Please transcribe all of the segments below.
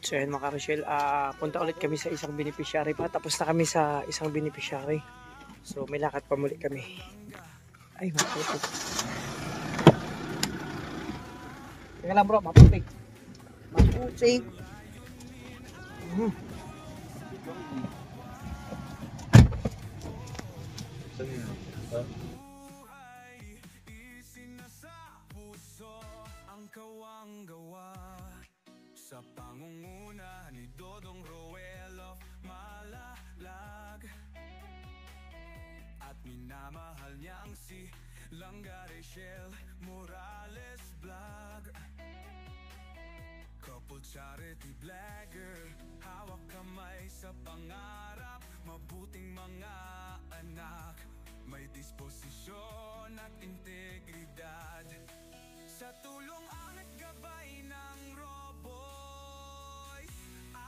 So ayan mga Rochelle, punta ulit kami sa isang beneficiary pa. Tapos na kami sa isang beneficiary. So may lakad pa muli kami. Ay, maputik. Teka lang bro, maputik. Maputik. Sa pangunguna ni Dodong Roel of Malalag, at minamahal niya ang si Langga Rachel Morales Vlog. Couple charity blogger, hawak kamay sa pangarap, mabuting mga anak, may disposisyon at integridad. Sa tulong at gabay ng Roboy,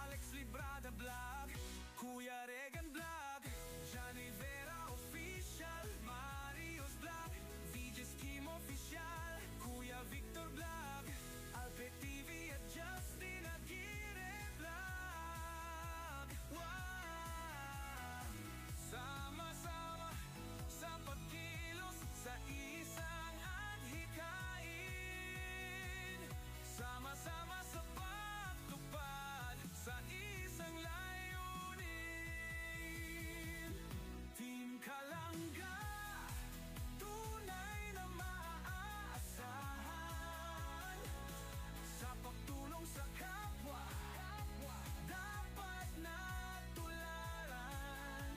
Alex Librada Vlog, Kuya Regan Vlog, John Rivera Official, Marius Vlog, VJ's Kim Official, Kuya Victor Vlog, Albert TV at Justin Aguirre Vlog. Wow! Sama-sama sa pagkilos sa isang adhikain, sama-sama sa pagtupad sa isang layunin. Team Kalangga, tunay na maaasahan, sa pagtulong sa kapwa, dapat na tularan.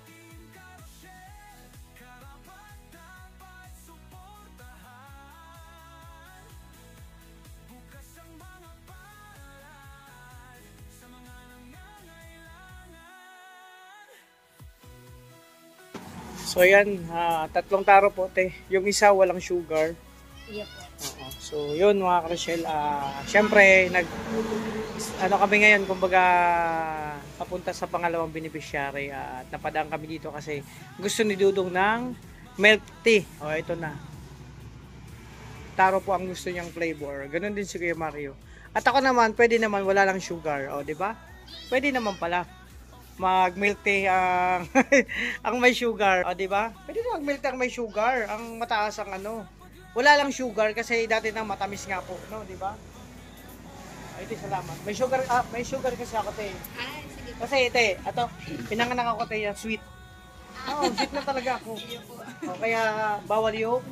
Team Rochelle, karapat dapat suportahan, bukas ang mga palad sa mga nangangailangan. So ayan, tatlong taro po te. Yung isa walang sugar. Iya po. Oo. So yun mga Rochelle, syempre ano kami ngayon, kumbaga papunta sa pangalawang beneficiary at napadaan kami dito kasi gusto ni Dudong ng milk tea. O ito na. Taro po ang gusto niyang flavor. Ganon din si Kuya Mario. At ako naman, pwede naman wala lang sugar. O, di ba? Pwede naman pala mag milk tea ang ang may sugar. O, di ba? Pwede na mag milk tea ang may sugar. Ang mataas ang ano. Wala lang sugar kasi dati nang matamis nga po, no, di ba? Ay, di salamat. May sugar kasi ako, te. Ay, sige po. Kasi, te, ato, pinanganak ako, te, sweet. Oo, sweet na talaga ako. O, kaya bawal yung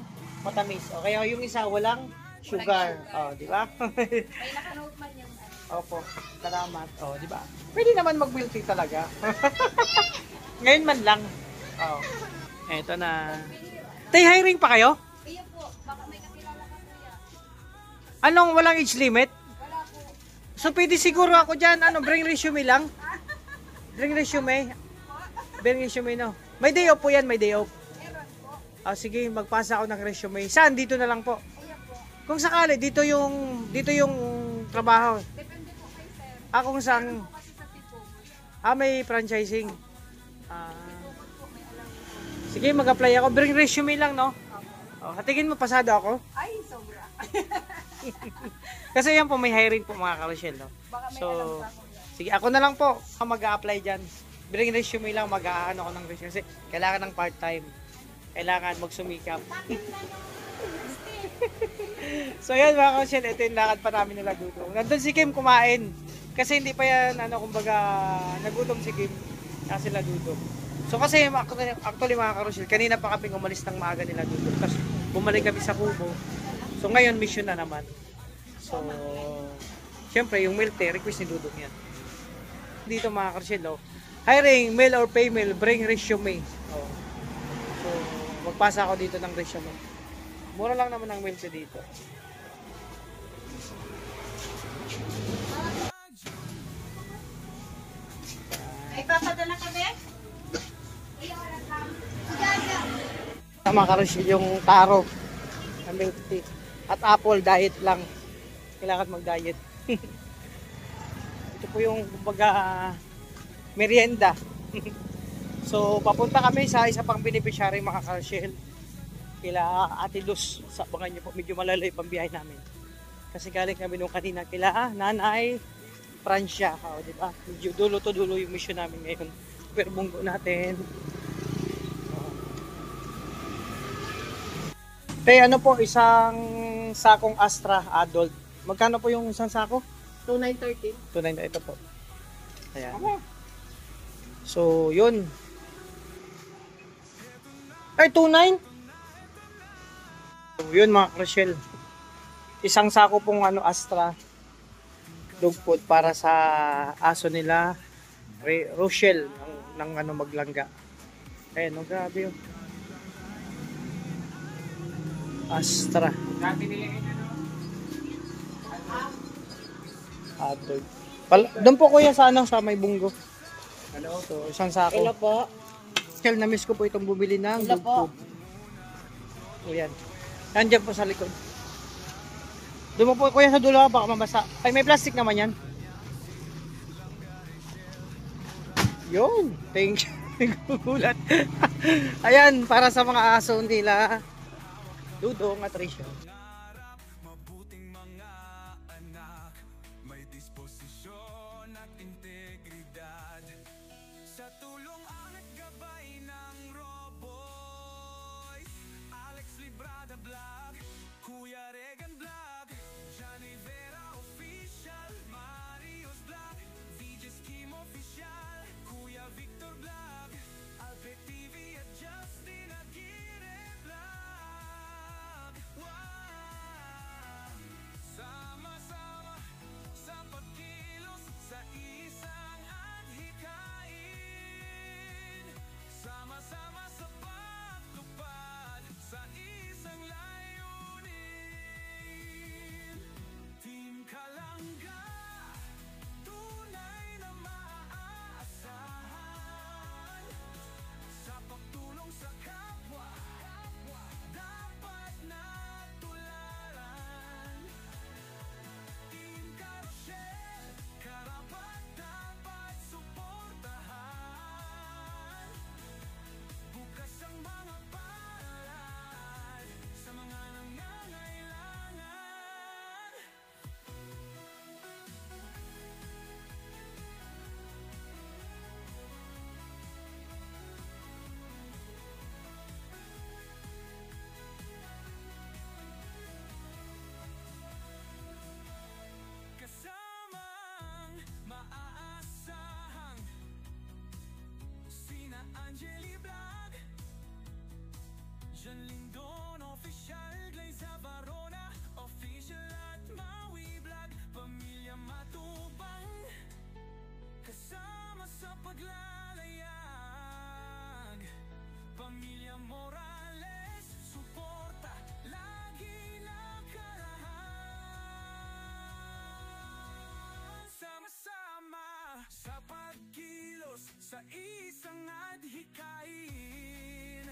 matamis. O, kaya yung isa walang sugar. O, di ba? May nakanood man yung Opo, salamat. O, di ba? Pwede naman mag-milk tea talaga. Ngayon man lang. O, eto na. Tay, hiring pa kayo? Iya po, baka may kakilala ka kuya. Anong walang age limit? Wala po. So, pwede siguro ako dyan, bring resume lang? Bring resume? Bring resume, no? May day off po yan, may day off. Meron po. Sige, magpasa ako ng resume. Saan? Dito na lang po. Iya po. Kung sakali, dito yung trabaho. Depende po kay sir. Kung saan, Meron po kasi sa tipo. may franchising. Bukod po may alam po. Sige, mag-apply ako. Bring resume lang, no? Hatingin mo, pasado ako. Ay, sobra. Kasi yan po, may hiring po mga Rochelle, no? Baka may So, alam ka kuya. sige, ako na lang po ang mag-a-apply dyan. Bring resume lang, mag-aano ko ng resume. Kasi kailangan ng part-time. Kailangan magsumikap. So yan mga Rochelle, ito yung lakad pa namin nila Dudong. Nandun si Kim kumain. Kasi hindi pa yan, kumbaga, nagutom si Kim. Kasi nila Dudong. So kasi actually mga Rochelle, kanina pa kami umalis ng maaga nila Dudong. Tapos bumalik kami sa Kubo. So ngayon, mission na naman. So, syempre, yung milk tea, request ni Dudong yan. Dito mga Rochelle, hiring, male or female, bring resume. So, magpasa ako dito ng resume. Mura lang naman ang milk tea dito. Ay, papadala kami? Iya, wala lang. Gaga. Mga Rochelle, yung taro na milk tea. At apple, diet lang. Kailangan mag-diet. Ito po yung, kumbaga, merienda. So, papunta kami sa isa pang beneficiary mga Rochelle. Kila Ate Luz. Sabangan niyo po, medyo malalay pang biyahe namin. Kasi galing kami nung kanina kila Nanay Francia. O, di ba? Medyo dulo to dulo yung mission namin ngayon. Pero bunggo natin. Kaya ano po, isang sakong Astra adult. Magkano po yung isang sako? 2913. 2.9 ito po. Ayan. So, yun. Ay, 2.9? So, yun mga Rochelle. Isang sako pong Astra dog food para sa aso nila. Rochelle ng maglangga. Ayan, grabe yun. Astra. Adult. Doon po kuya sa sa may bunggo. So, isang sako. Hello po. Rochelle, na-miss ko po itong bumili ng Hello dog po. food. O yan. Nandiyan po sa likod. Doon mo po kuya sa dulo, baka mabasa. Ay, may plastic naman yan. Yun. Thank you. Gulat. Ayan, para sa mga aso nila. Dudong at Rachel. Mabuting mga anak, may disposisyon at integridad. Sa tulong ang naggabay ng Roboys, Alex Librada Vlog, Kuya Regan Vlog, Johnny Vera Official, Marius Vlog, VJ's Kim Official, Kuya Victor Vlog, Albert TV at Justin Aguirre Vlog. Wow! Sama-sama sa pagkilos sa isang adhikain. Sama-sama sa pagtupad sa isang layunin. Team Kalangga, tunay na maaasahan. Sa pagtulong sa kapwa, dapat na tularan. Team Carousel, karapat dapat suportahan. Bukas ang mga palad sa mga nangangailangan. Kasamang maaasahang sina Angeli Vlog, Jan Lindon Official, Glaze Varona Official at Maui Vlog, Pamilya Matubang, kasama sa paglalayag. Pamilya Morales, suporta, lagi nakarahan. Sama-sama sa pagkilos sa isang adhikain.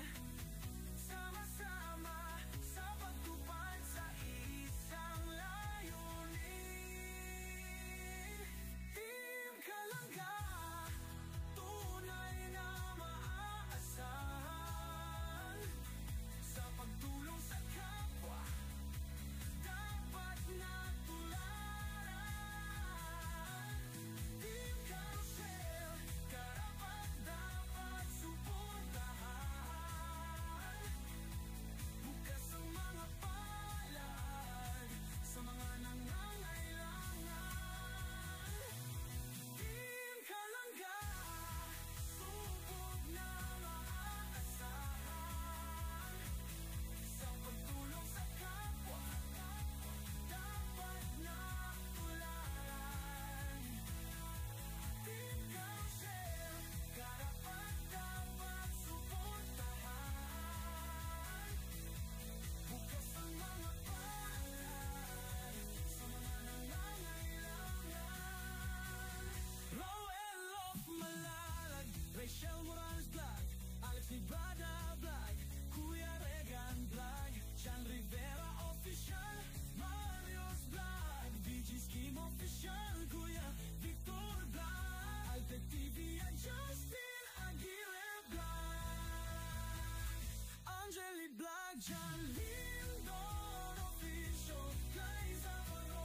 Sama-sama sa pagtupad sa isang layunin. Team Kalangga, tunay na maaasahan. Sa pagtulong sa kapwa, dapat na tularan. Team Carousel, karapat dapat suportahan. Bukas ang mga palad sa mga nangangailangan. Team Kalangga, subok na maaasahan. Sa pagtulong sa kapwa, dapat na tularan. Team Carousel, karapat dapat suportahan. Bukas ang mga palad sa mga nangangailangan. Roel of Malalag, Rachel Morales Vlog, Alex Librada Vlog, Kuya Regan Vlog, Chan Rivera Official, Marius Vlog, VJ's Kim Official, Kuya Victor Vlog, Albert TV at Justin Aguirre Vlog, Angeli Vlog, Jan Lindon Official, Liza Varona.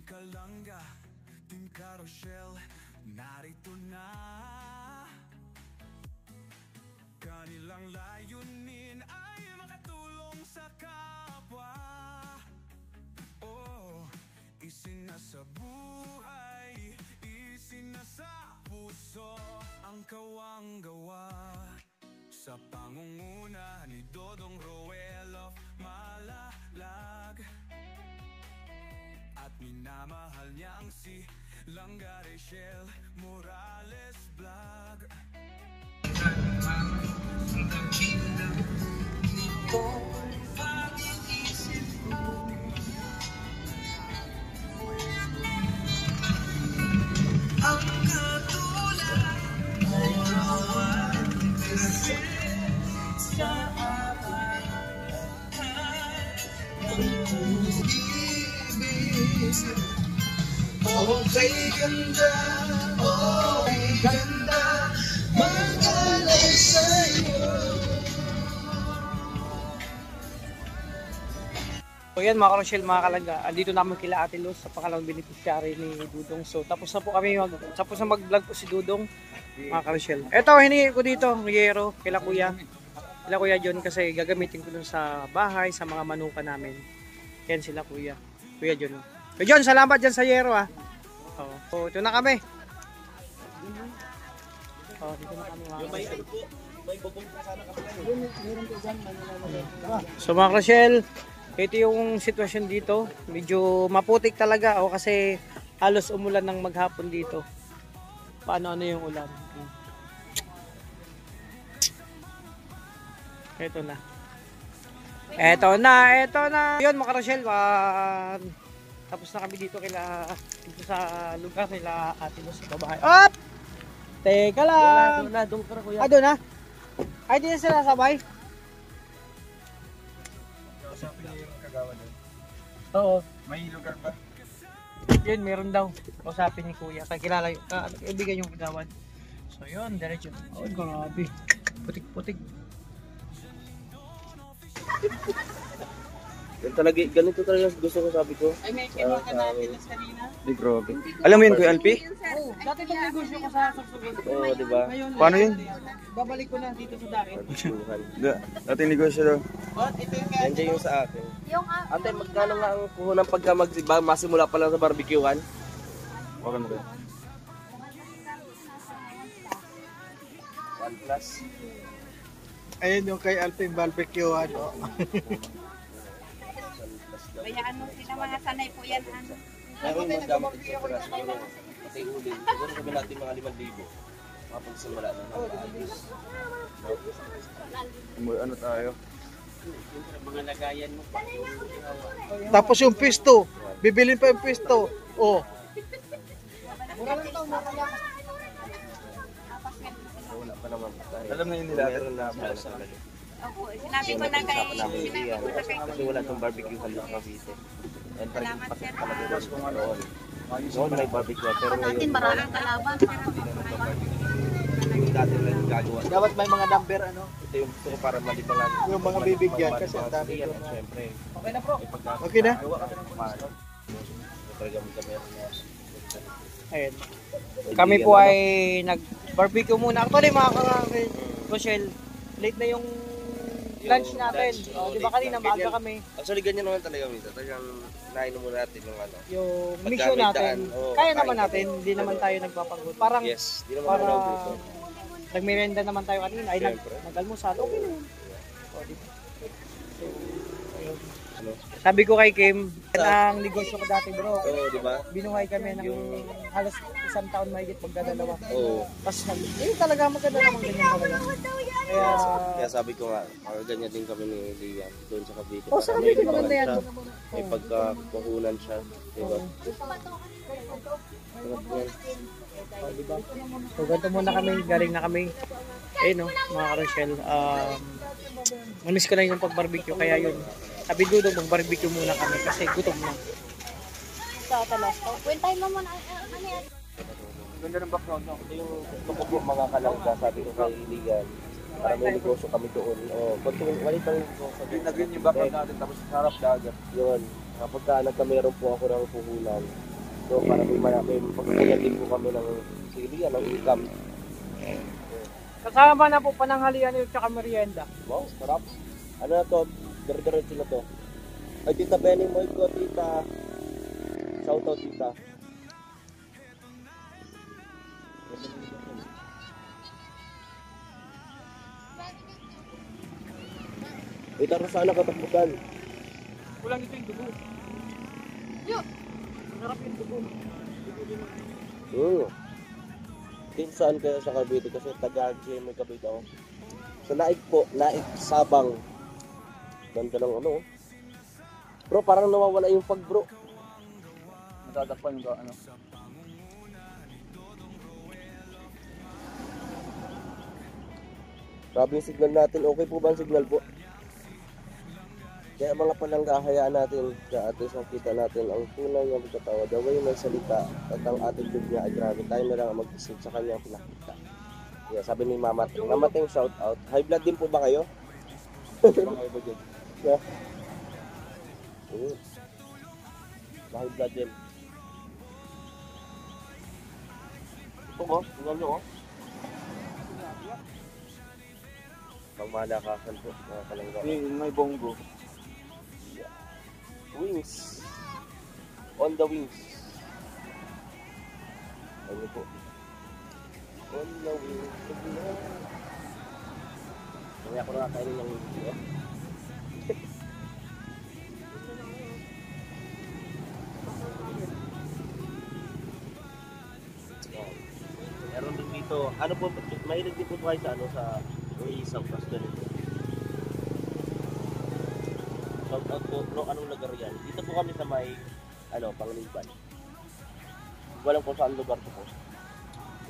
Kalangga, Team Carousel, narito na. Kanilang layunin ay makatulong sa kapwa. Oh, isinasa buhay, isinasa puso ang kawang gawa. Sa pangunguna ni Dodong Roel of Malalag, at minamahal niya ang si Langga Rachel Morales Vlog. Okay ganda, okay ganda, magaling sa'yo. So yan mga Rochelle, mga Kalangga, andito naman kila Ate Luz sa pangalawang beneficiary ni Dudong. So tapos na po kami, tapos na mag-vlog po si Dudong, mga Rochelle. Eto, hinihingi ko dito, Yero, kila Kuya John, kasi gagamitin ko dun sa bahay, sa mga manuka namin. Yan sila Kuya John. Kuya John, salamat dyan sa Yero ah. So ito na kami. Dito na kami mga Rochelle. So mga Rochelle, ito yung sitwasyon dito. Medyo maputik talaga o kasi halos umulan ng maghapon dito. Paano yung ulan? Ito na. Ito na. Yun mga Rochelle, tapos na kami dito dito sa lugar nila Ate Luz sa babae. Op! Teka lang. Doon ka na kuya. Doon na? Ay, di na sila sabay? Usapin niyo yung kagawa doon. Oo. May lugar ba? Yun, meron daw. Usapin ni Kuya. Kakilala yung, kaibigan yung kagawan. So yun, diretso. Oh, grabe. Putik-putik. Ganito talaga gusto ko, sabi ko. Ay, may kinuha ka natin kanina. Di, grabe. Alam mo yun, Kuya LP? Oo, dati itong negosyo ko sa Sorsogon. Oo, di ba? Ngayon, Paano yun? babalik ko na dito sa dakin. Dati negosyo daw. Oh, ito yung kaya. Nandiyan yung sa akin. Yung Ate, magkano nga ang puhunan pagka masimula pa lang sa barbecuean? Okay mo kayo. 1 plus. Ayun yung kay Alping barbecue, ano. bayaan mo sila, mga sanay po yan. Pero yung mga gamit sa pera, siguro, pati ulin. Siguro sabi natin mga 5,000. Mapagsimula na. Ano tayo? Mga lagayan mo pa. Tapos yung pisto, bibilin pa yung pisto. Oh, Wala pa naman. Alam na yun nila. Meron na para sa talaga. Opo, sinabi ko na kay Kasi wala itong barbecue hall ng Cavite. And parang pakit talaga doon kung ano. Noon may barbecue pero ngayon maraming kalaban. yung dati lang yung gagawa. dapat may mga number, ano. Ito yung gusto ko para malibangan. Yung mga bibigyan kasi ang dami yan. doon. Siyempre. Okay na bro. Okay na? Gawa ka ng paano. Talaga mo kami na. Ayun. Kami po ay nag-barbecue muna. Actually mga Rochelle, late na yung lunch natin. Di ba kanina maaga kami. Actually ganyan naman talaga minsan. Talagang nainom muna natin yung ano. Yung Pagka mission may natin. daan, oo, Kaya kain naman kami. natin, hindi naman tayo nagpapagod. Parang Yes, di naman para ako naubuso. nagmerenda naman tayo kanina. Ay Siyempre. nag-almusal. Okay na yun. Di ba? So, ayun. Ano? Sabi ko kay Kim, yan ang negosyo ko dati bro. Oo, di ba? Binuhay kami ng halos isang taon mahigit magdadalawa. Oo. Tapos talaga maganda naman ganyan talaga. Kaya, Kaya sabi ko nga, ganyan din kami ni Liam doon sa Cavite. sa Para Cavite may maganda yan. libangan siya, may pagkakuhunan siya, di ba? So ganito muna kami, galing na kami. Eh no, mga Rochelle, namiss ko lang yung pag-barbecue, kaya yun. Sabi ko doon, mag-barbecue muna kami kasi gutom na. Sa talas. Kwentahin mo muna, ano yan? Ganda ng background no? Ito yung gusto ko mga kalangga, sabi ko kay Liam. Para may negosyo kami doon. O, walit lang yung negosyo. Nag-green yung background natin tapos harap dagat. Yun. Kapag nagkameron po ako ng puhunan, So para may pagkukunan din po kami ng sili, ng income. Kasama na po pananghalian yun tsaka merienda. Wow, sarap. Ano na to? Dire-diretso na to. Ay, Tita Benny mo ito, Tita. Shout out, Tita. Tita Rosana, katapusan. Kulang ito yung dugo. Masarap yung dugo. Saan kayo sa Cavite kasi taga-GMA Cavite ako. Sa Naik po, Naik Sabang. Ganda ng ano. Bro, parang nawawala yung pag bro. Natadakpan yung ano. Grabe yung signal natin. Okay po ba ang signal po? Kaya mga palangga, hayaan natin sa ating makita natin ang tunay na pagkatawa. The way may salita at ang attitude niya ay grabe. Tayo na lang ang mag-isip sa kanyang pinakita. Yeah, sabi ni Mama Ting, shout out. High blood din po ba kayo? Yeah. High blood din. Ito ko, tingnan nyo oh. Pangmalakasan po, mga palangga. May bongo. Wings. On the wings. Ano po? On the wings. Kaya ako nakakainin ng wings. Eh? Meron din dito. Ano po? Mahilig din po kayo sa ano sa isang pastor nito. Shout out po, no, anong lugar yan? Dito po kami sa may, Panganiban. Walang kung saan lugar po.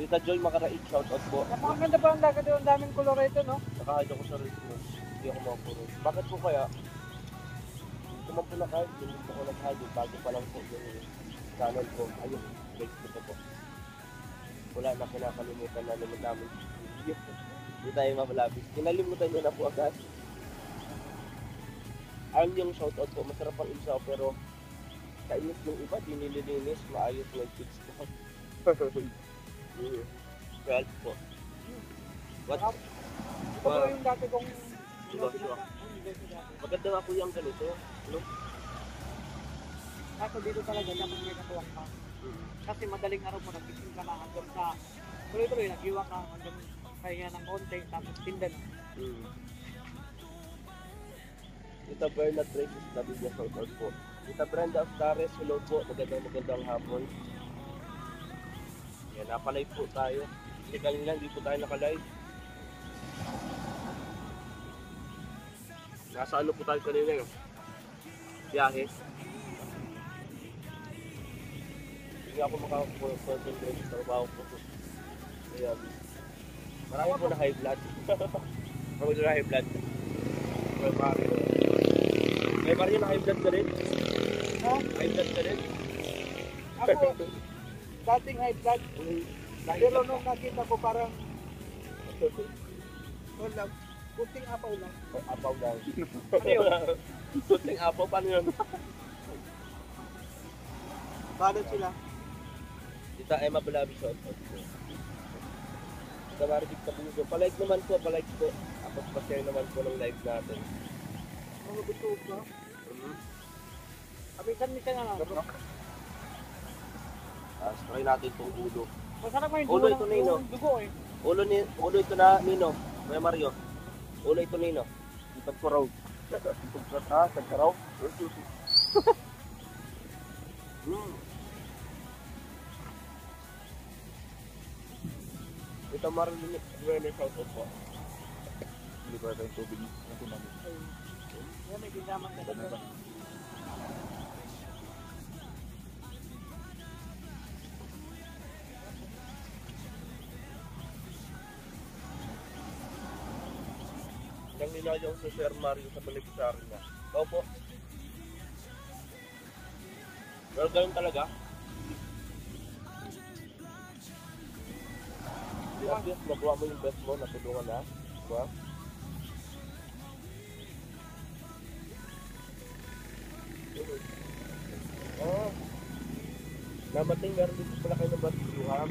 Tita Joy Makaraig, shout out po. Napakaganda pa ang dagat doon. Ang daming kolorito, no? Nakahide ako sa red cross. Hindi ako makapuro. Bakit po kaya? Tuman po na kahit, hindi po ako nag-hide. Bago pa lang po yung channel ko. Ayun, like ko po. Wala na kinakalimutan na naman namin. Hindi tayo mamalapis. Kinalimutan nyo na po agad. Ang yung shoutout po, masarap ang isaw pero kainis yung iba, di nililinis, maayos may fix po. Well po. What? Ito po yung dati kong Diba? Maganda nga po yung ganito. No? Kaso dito talaga dapat may katuwang ka. Kasi madaling araw mo nagising ka na hanggang sa tuloy-tuloy nag-iwa ka hanggang kaya ng konti tapos tinda na. Tita Bernard Reyes, sabi niya shoutout po. Tita Brenda Astares, hello po. Magandang hapon. Yan, napalive po tayo. Kasi kanina hindi po tayo nakalive. Nasa ano po tayo kanina yun? Biyahe. Hindi ako makakonsentrate sa trabaho ko. Ayan. Marami po na high blood. Marami na high blood. May Mario na high blood ka rin? No? High blood ka rin? Ako, dating high blood. Pero nung nakita ko parang wala, kunting apaw lang. Apaw daw. Ano yun? Kunting apaw, paano yun? Balot sila. Tita Emma Balabi shot out po. Tita Maritig Tabugo. Palike naman po, palike po. Tapos pa-share naman po ng live natin. Mga gusto ko. Kapisan-misan na lang. Try natin itong ulo. Masarap mo yung Ulo dugo ito, ng Nino. yung dugo eh. Ulo ito na Nino. Kuya Mario. Ulo ito Nino. Itag ko raw. Itag ko raw. Ito Mario Rene shout out po. Hindi ko tayong tubig. Ito namin. Yan, may gindaman talaga. Nang ninayaw sa Sir Mario sa beneficiary niya. Ikaw po. Pero ganun talaga. Obvious, magawa mo yung best mo, natulungan na. Diba? Namating meron dito pala kayo ng barbecue ham.